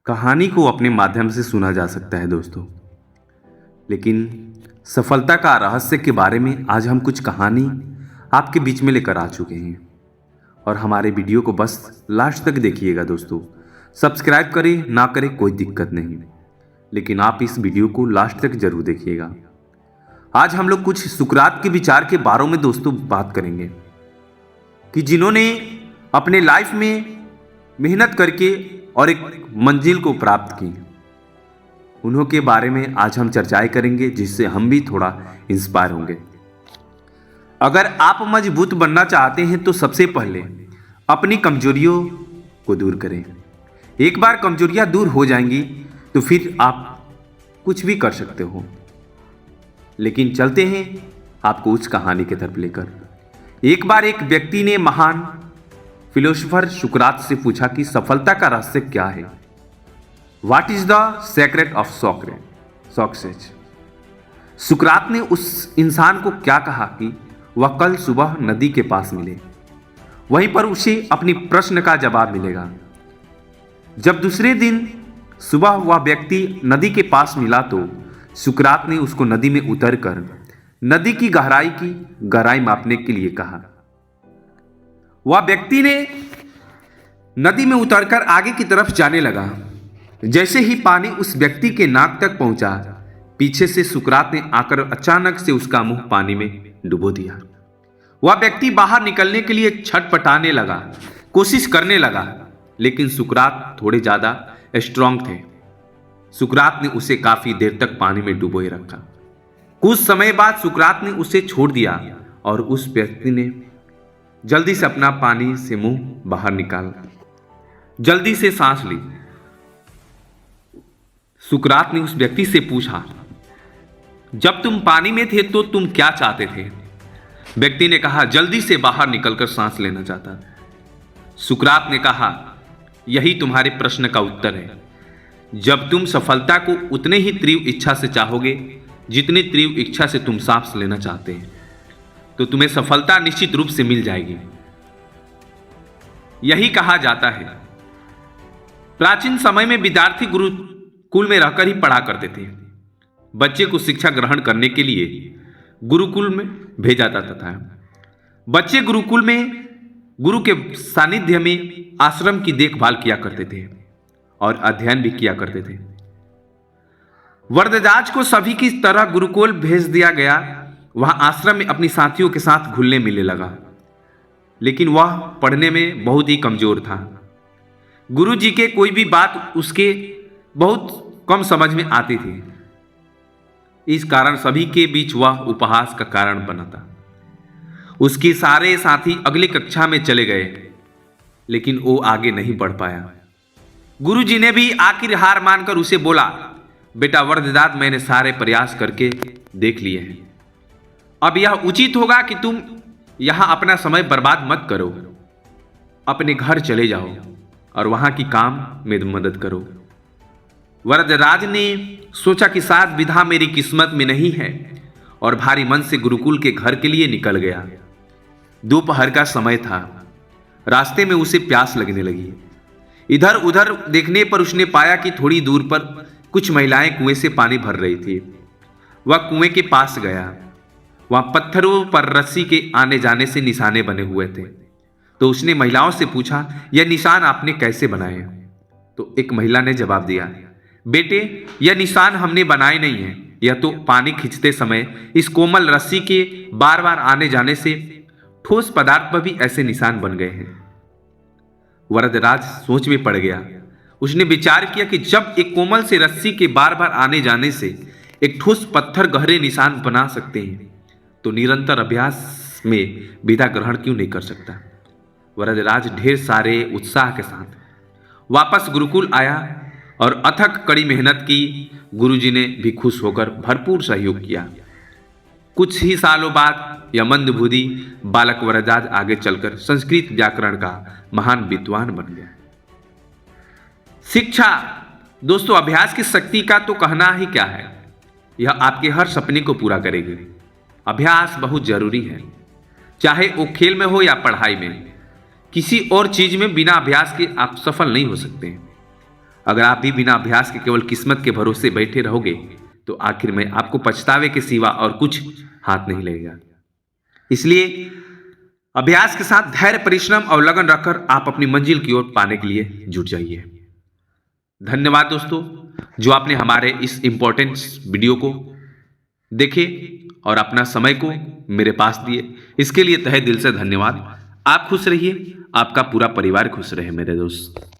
कहानी को अपने माध्यम से सुना जा सकता है दोस्तों, लेकिन सफलता का रहस्य के बारे में आज हम कुछ कहानी आपके बीच में लेकर आ चुके हैं। और हमारे वीडियो को बस लास्ट तक देखिएगा दोस्तों। सब्सक्राइब करें ना करें कोई दिक्कत नहीं, लेकिन आप इस वीडियो को लास्ट तक जरूर देखिएगा। आज हम लोग कुछ सुकरात के विचार के बारे में दोस्तों बात करेंगे कि जिन्होंने अपने लाइफ में मेहनत करके और एक मंजिल को प्राप्त की, उन्हों के बारे में आज हम चर्चाएं करेंगे, जिससे हम भी थोड़ा इंस्पायर होंगे। अगर आप मजबूत बनना चाहते हैं तो सबसे पहले अपनी कमजोरियों को दूर करें। एक बार कमजोरियां दूर हो जाएंगी तो फिर आप कुछ भी कर सकते हो। लेकिन चलते हैं आपको उस कहानी की तरफ लेकर। एक बार एक व्यक्ति ने महान फिलोसोफर सुकरात से पूछा कि सफलता का रहस्य क्या है। What is the secret of success. सुकरात ने उस इंसान को क्या कहा कि वह कल सुबह नदी के पास मिले, वहीं पर उसे अपनी प्रश्न का जवाब मिलेगा। जब दूसरे दिन सुबह वह व्यक्ति नदी के पास मिला तो सुकरात ने उसको नदी में उतरकर नदी की गहराई मापने के लिए कहा। वह व्यक्ति ने नदी में उतरकर आगे की तरफ जाने लगा। जैसे ही पानी उस व्यक्ति के नाक तक पहुंचा, पीछे से सुकरात ने आकर अचानक से उसका मुंह पानी में डुबो दिया। वह व्यक्ति बाहर निकलने के लिए छटपटाने लगा, कोशिश करने लगा, लेकिन सुकरात थोड़े ज्यादा स्ट्रांग थे। सुकरात ने उसे काफी देर तक पानी में डुबोए रखा। कुछ समय बाद सुकरात ने उसे छोड़ दिया और उस व्यक्ति ने जल्दी से अपना पानी से मुंह बाहर निकाला, जल्दी से सांस ली। सुकरात ने उस व्यक्ति से पूछा, जब तुम पानी में थे तो तुम क्या चाहते थे? व्यक्ति ने कहा, जल्दी से बाहर निकलकर सांस लेना चाहता। सुकरात ने कहा, यही तुम्हारे प्रश्न का उत्तर है। जब तुम सफलता को उतने ही तीव्र इच्छा से चाहोगे जितनी तीव्र इच्छा से तुम सांस लेना चाहते हैं, तो तुम्हें सफलता निश्चित रूप से मिल जाएगी। यही कहा जाता है। प्राचीन समय में विद्यार्थी गुरुकुल में रहकर ही पढ़ा करते थे। बच्चे को शिक्षा ग्रहण करने के लिए गुरुकुल में भेजा जाता था। बच्चे गुरुकुल में गुरु के सानिध्य में आश्रम की देखभाल किया करते थे और अध्ययन भी किया करते थे। वरदराज को सभी की तरह गुरुकुल भेज दिया गया। वह आश्रम में अपनी साथियों के साथ घुलने मिलने लगा, लेकिन वह पढ़ने में बहुत ही कमजोर था। गुरु जी के कोई भी बात उसके बहुत कम समझ में आती थी। इस कारण सभी के बीच वह उपहास का कारण बना था। उसके सारे साथी अगली कक्षा में चले गए, लेकिन वो आगे नहीं बढ़ पाया। गुरु जी ने भी आखिर हार मानकर उसे बोला, बेटा वरदराज, मैंने सारे प्रयास करके देख लिए हैं। अब यह उचित होगा कि तुम यहां अपना समय बर्बाद मत करो। अपने घर चले जाओ और वहां की काम में मदद करो। वरदराज ने सोचा कि शायद विधा मेरी किस्मत में नहीं है, और भारी मन से गुरुकुल के घर के लिए निकल गया। दोपहर का समय था। रास्ते में उसे प्यास लगने लगी। इधर उधर देखने पर उसने पाया कि थोड़ी दूर पर कुछ महिलाएं कुएं से पानी भर रही थी। वह कुएं के पास गया। वहां पत्थरों पर रस्सी के आने जाने से निशाने बने हुए थे। तो उसने महिलाओं से पूछा, यह निशान आपने कैसे बनाए? तो एक महिला ने जवाब दिया, बेटे, यह निशान हमने बनाए नहीं है। यह तो पानी खींचते समय इस कोमल रस्सी के बार बार आने जाने से ठोस पदार्थ पर भी ऐसे निशान बन गए हैं। वरदराज सोच में पड़ गया। उसने विचार किया कि जब एक कोमल से रस्सी के बार बार आने जाने से एक ठोस पत्थर गहरे निशान बना सकते हैं, तो निरंतर अभ्यास में विधा ग्रहण क्यों नहीं कर सकता। वरदराज ढेर सारे उत्साह के साथ वापस गुरुकुल आया और अथक कड़ी मेहनत की। गुरुजी ने भी खुश होकर भरपूर सहयोग किया। कुछ ही सालों बाद यह मंदबुद्धि बालक वरदराज आगे चलकर संस्कृत व्याकरण का महान विद्वान बन गया। शिक्षा दोस्तों, अभ्यास की शक्ति का तो कहना ही क्या है। यह आपके हर सपने को पूरा करेगी। अभ्यास बहुत जरूरी है, चाहे वो खेल में हो या पढ़ाई में। किसी और चीज में बिना अभ्यास के आप सफल नहीं हो सकते। अगर आप भी बिना अभ्यास के केवल किस्मत के भरोसे बैठे रहोगे तो आखिर में आपको पछतावे के सिवा और कुछ हाथ नहीं लगेगा। इसलिए अभ्यास के साथ धैर्य, परिश्रम और लगन रखकर आप अपनी मंजिल की ओर पाने के लिए जुट जाइए। धन्यवाद दोस्तों, जो आपने हमारे इस इंपॉर्टेंट वीडियो को देखे और अपना समय को मेरे पास दिए, इसके लिए तहे दिल से धन्यवाद। आप खुश रहिए, आपका पूरा परिवार खुश रहे मेरे दोस्त।